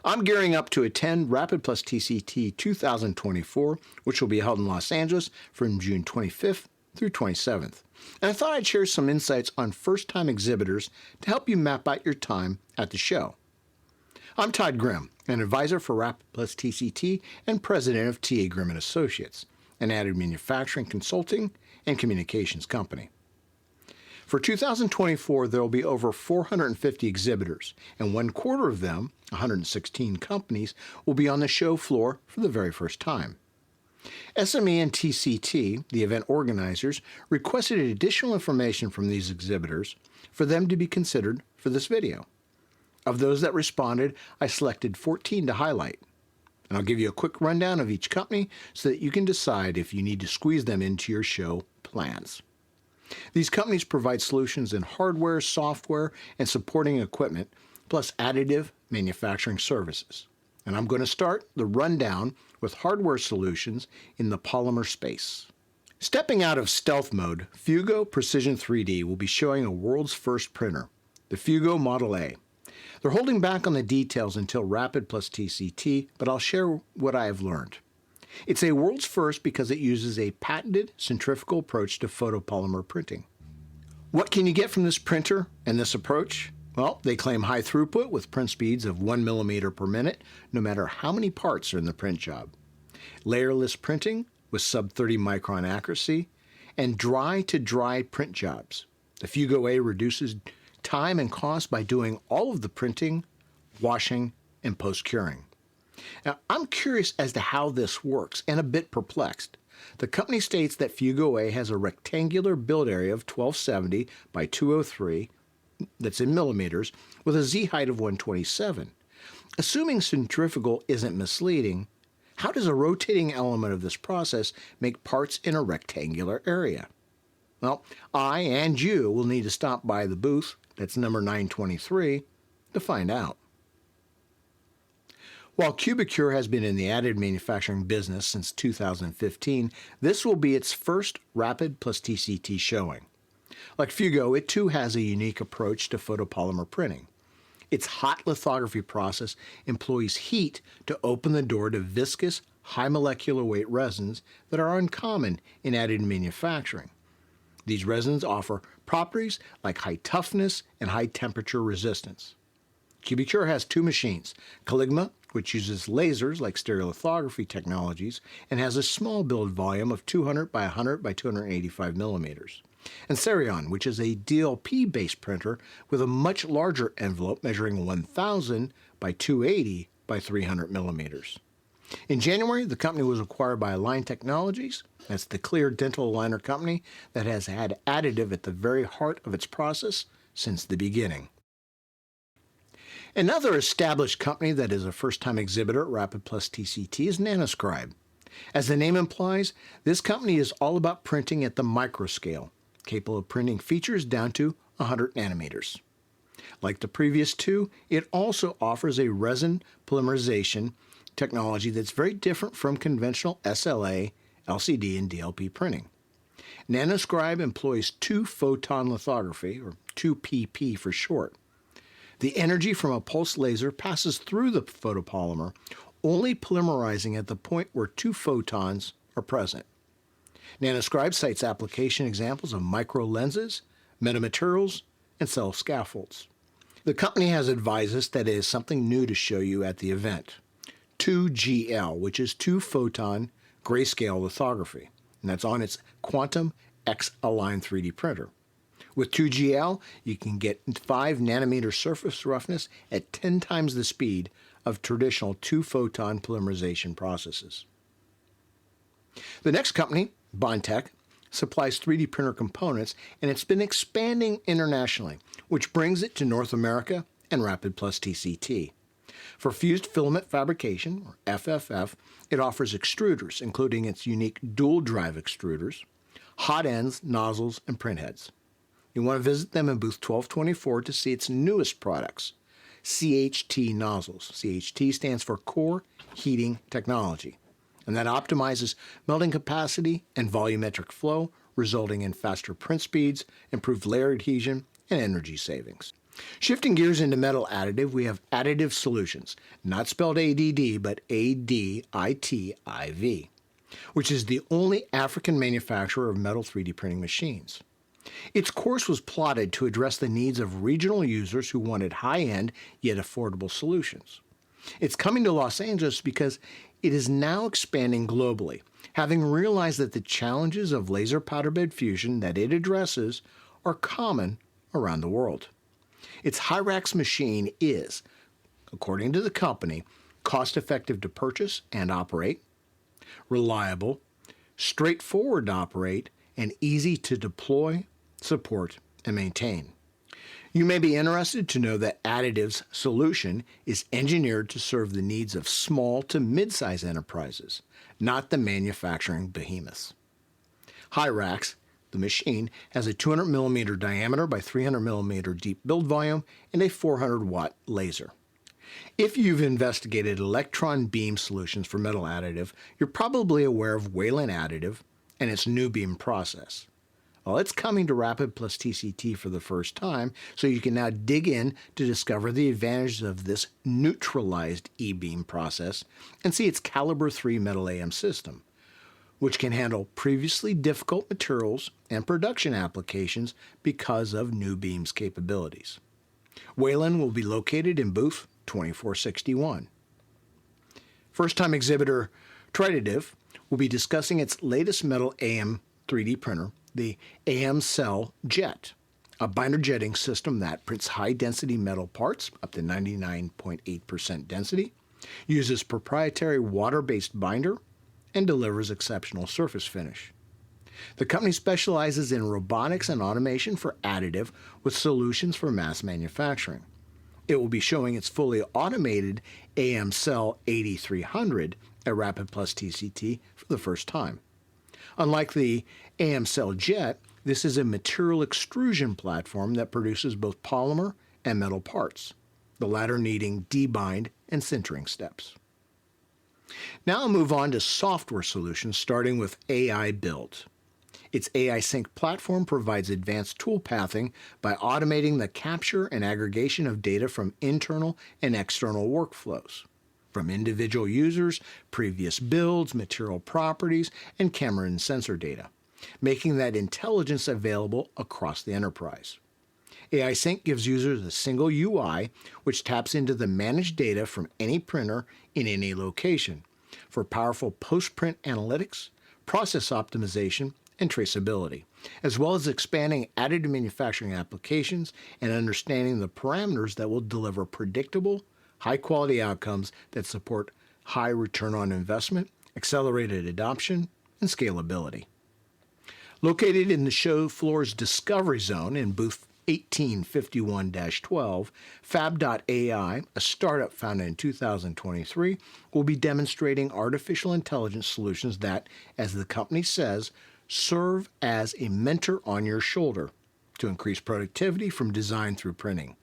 I'm gearing up to attend RAPID TCT 2024, which will be held in Los Angeles from June 25th through 27th. And I thought I'd share some insights on first-time exhibitors to help you map out your time at the show. I'm Todd Grimm, an advisor for RAPID TCT and president of Grimm Associates, an additive manufacturing consulting and communications company. For 2024, there will be over 450 exhibitors, and 1/4 of them, 116 companies, will be on the show floor for the very first time. SME and TCT, the event organizers, requested additional information from these exhibitors for them to be considered for this video. Of those that responded, I selected 14 to highlight. And I'll give you a quick rundown of each company so that you can decide if you need to squeeze them into your show plans. These companies provide solutions in hardware, software, and supporting equipment, plus additive manufacturing services. And I'm going to start the rundown with hardware solutions in the polymer space. Stepping out of stealth mode, Fugo Precision 3D will be showing a world's first printer, the Fugo Model A. They're holding back on the details until RAPID TCT, but I'll share what I have learned. It's a world's first because it uses a patented centrifugal approach to photopolymer printing. What can you get from this printer and this approach? Well, they claim high throughput with print speeds of 1 millimeter per minute, no matter how many parts are in the print job. Layerless printing with sub-30 micron accuracy, and dry-to-dry print jobs. The Fugo A reduces time and cost by doing all of the printing, washing, and post-curing. Now, I'm curious as to how this works and a bit perplexed. The company states that Fugo A has a rectangular build area of 1270 by 203, that's in millimeters, with a Z height of 127. Assuming centrifugal isn't misleading, how does a rotating element of this process make parts in a rectangular area? Well, I and you will need to stop by the booth, that's number 923, to find out. While Cubicure has been in the additive manufacturing business since 2015, this will be its first RAPID TCT showing. Like Fugo, it too has a unique approach to photopolymer printing. Its hot lithography process employs heat to open the door to viscous, high molecular weight resins that are uncommon in additive manufacturing. These resins offer properties like high toughness and high temperature resistance. Cubicure has two machines, Caligma, which uses lasers like stereolithography technologies and has a small build volume of 200 by 100 by 285 millimeters, and Cerion, which is a DLP-based printer with a much larger envelope measuring 1000 by 280 by 300 millimeters. In January, the company was acquired by Align Technologies. That's the clear dental aligner company that has had additive at the very heart of its process since the beginning. Another established company that is a first-time exhibitor at RAPID TCT is Nanoscribe. As the name implies, this company is all about printing at the microscale, capable of printing features down to 100 nanometers. Like the previous two, it also offers a resin polymerization technology that's very different from conventional SLA, LCD, and DLP printing. Nanoscribe employs 2-photon lithography, or 2PP for short. The energy from a pulsed laser passes through the photopolymer, only polymerizing at the point where 2 photons are present. Nanoscribe cites application examples of micro lenses, metamaterials, and cell scaffolds. The company has advised us that it is something new to show you at the event. 2GL, which is 2-photon grayscale lithography, and that's on its Quantum X Align 3D printer. With 2GL, you can get 5 nanometer surface roughness at 10 times the speed of traditional 2-photon polymerization processes. The next company, Bondtech, supplies 3D printer components, and it's been expanding internationally, which brings it to North America and RAPID TCT. For fused filament fabrication, or FFF, it offers extruders, including its unique dual drive extruders, hot ends, nozzles, and printheads. You want to visit them in booth 1224 to see its newest products, CHT nozzles. CHT stands for Core Heating Technology, and that optimizes melting capacity and volumetric flow, resulting in faster print speeds, improved layer adhesion, and energy savings. Shifting gears into metal additive, we have Additive Solutions, not spelled ADD, but ADITIV, which is the only African manufacturer of metal 3D printing machines. Its course was plotted to address the needs of regional users who wanted high-end yet affordable solutions. It's coming to Los Angeles because it is now expanding globally, having realized that the challenges of laser powder bed fusion that it addresses are common around the world. Its Hyrax machine is, according to the company, cost-effective to purchase and operate, reliable, straightforward to operate, and easy to deploy, support, and maintain. You may be interested to know that Additive's solution is engineered to serve the needs of small to mid-size enterprises, not the manufacturing behemoths. Hyrax, the machine, has a 200 millimeter diameter by 300 millimeter deep build volume and a 400 watt laser. If you've investigated electron beam solutions for metal additive, you're probably aware of Wayland Additive and its new beam process. Well, it's coming to RAPID TCT for the first time, so you can now dig in to discover the advantages of this neutralized e-beam process and see its Caliber 3 metal AM system, which can handle previously difficult materials and production applications because of new beam's capabilities. Wayland will be located in booth 2461. First-time exhibitor Triditive will be discussing its latest metal AM 3D printer, the AM Cell Jet, a binder jetting system that prints high-density metal parts up to 99.8% density, uses proprietary water-based binder, and delivers exceptional surface finish. The company specializes in robotics and automation for additive with solutions for mass manufacturing. It will be showing its fully automated AM Cell 8300 at RAPID TCT for the first time. Unlike the AM Cell Jet, this is a material extrusion platform that produces both polymer and metal parts, the latter needing debind and sintering steps. Now I'll move on to software solutions, starting with AI Build. Its AI Sync platform provides advanced tool pathing by automating the capture and aggregation of data from internal and external workflows, from individual users, previous builds, material properties, and camera and sensor data, making that intelligence available across the enterprise. AI Sync gives users a single UI which taps into the managed data from any printer in any location for powerful post-print analytics, process optimization, and traceability, as well as expanding additive manufacturing applications and understanding the parameters that will deliver predictable, high-quality outcomes that support high return on investment, accelerated adoption, and scalability. Located in the show floor's Discovery Zone in booth 1851-12, Fab.ai, a startup founded in 2023, will be demonstrating artificial intelligence solutions that, as the company says, serve as a mentor on your shoulder to increase productivity from design through printing.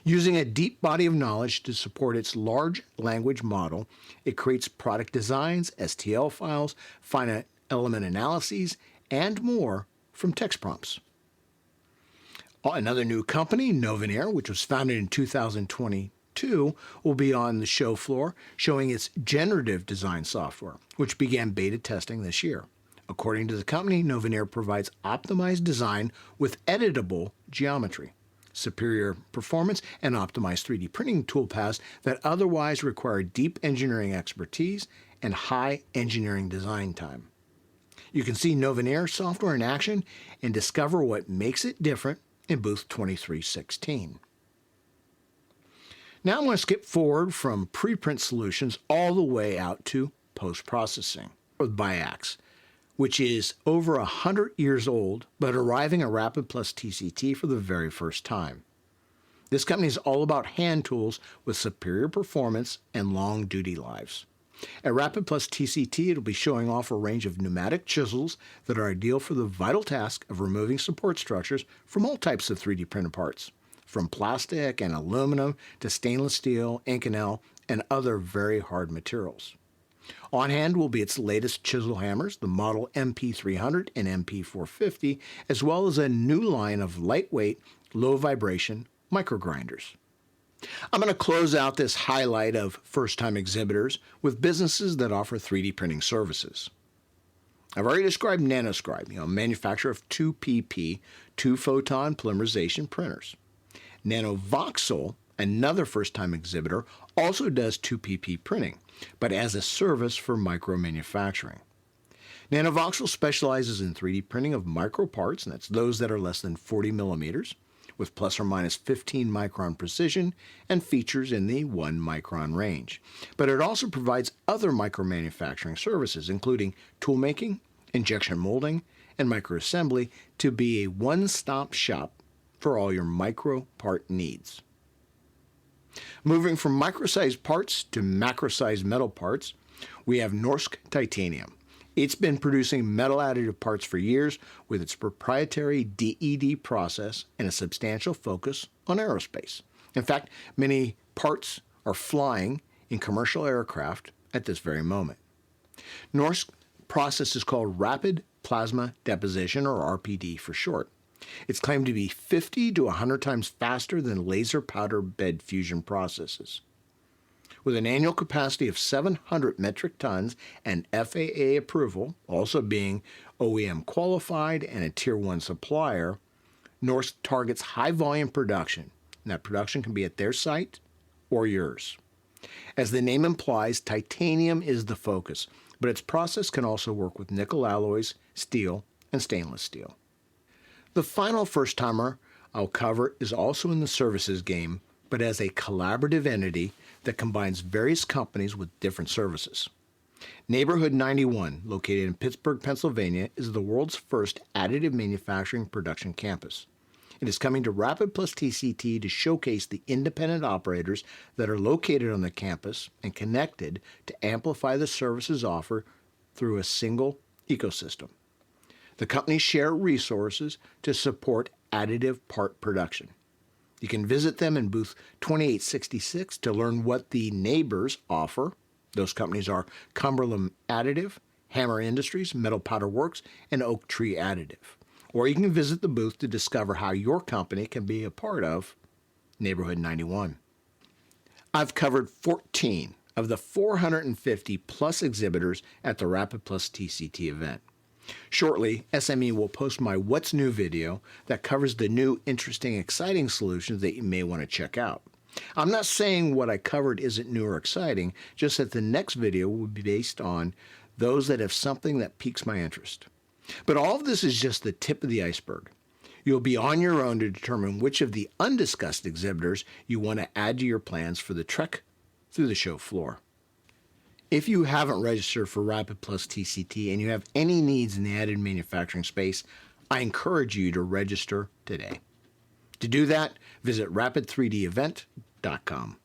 Using a deep body of knowledge to support its large language model, it creates product designs, STL files, finite element analyses, and more from text prompts. Another new company, Novanair, which was founded in 2022, will be on the show floor showing its generative design software, which began beta testing this year. According to the company, Novanair provides optimized design with editable geometry, superior performance, and optimized 3D printing toolpaths that otherwise require deep engineering expertise and high engineering design time. You can see Novanair software in action and discover what makes it different in booth 2316. Now I'm going to skip forward from preprint solutions all the way out to post-processing with Biax, which is over 100 years old, but arriving at RAPID TCT for the very first time. This company is all about hand tools with superior performance and long duty lives. At RAPID TCT, it'll be showing off a range of pneumatic chisels that are ideal for the vital task of removing support structures from all types of 3D printed parts, from plastic and aluminum to stainless steel, Inconel, and other very hard materials. On hand will be its latest chisel hammers, the model MP300 and MP450, as well as a new line of lightweight, low vibration, microgrinders. I'm going to close out this highlight of first-time exhibitors with businesses that offer 3D printing services. I've already described Nanoscribe, a manufacturer of 2PP, 2-photon polymerization printers. Nanovoxel, another first-time exhibitor, also does 2PP printing, but as a service for micro-manufacturing. Nanovoxel specializes in 3D printing of micro parts, and that's those that are less than 40 millimeters, with plus or minus 15 micron precision and features in the 1 micron range. But it also provides other micro-manufacturing services, including toolmaking, injection molding, and microassembly, to be a one-stop shop for all your micro part needs. Moving from micro-sized parts to macro-sized metal parts, we have Norsk Titanium. It's been producing metal additive parts for years with its proprietary DED process and a substantial focus on aerospace. In fact, many parts are flying in commercial aircraft at this very moment. Norsk's process is called Rapid Plasma Deposition, or RPD for short. It's claimed to be 50 to 100 times faster than laser powder bed fusion processes. With an annual capacity of 700 metric tons and FAA approval, also being OEM qualified and a Tier 1 supplier, Norsk targets high-volume production, and that production can be at their site or yours. As the name implies, titanium is the focus, but its process can also work with nickel alloys, steel, and stainless steel. The final first-timer I'll cover is also in the services game, but as a collaborative entity that combines various companies with different services. Neighborhood 91, located in Pittsburgh, Pennsylvania, is the world's first additive manufacturing production campus. It is coming to RAPID TCT to showcase the independent operators that are located on the campus and connected to amplify the services offered through a single ecosystem. The companies share resources to support additive part production. You can visit them in booth 2866 to learn what the neighbors offer. Those companies are Cumberland Additive, Hammer Industries, Metal Powder Works, and Oak Tree Additive. Or you can visit the booth to discover how your company can be a part of Neighborhood 91. I've covered 14 of the 450 plus exhibitors at the RAPID TCT event. Shortly, SME will post my What's New video that covers the new, interesting, exciting solutions that you may want to check out. I'm not saying what I covered isn't new or exciting, just that the next video will be based on those that have something that piques my interest. But all of this is just the tip of the iceberg. You'll be on your own to determine which of the undiscussed exhibitors you want to add to your plans for the trek through the show floor. If you haven't registered for RAPID TCT and you have any needs in the additive manufacturing space, I encourage you to register today. To do that, visit rapid3devent.com.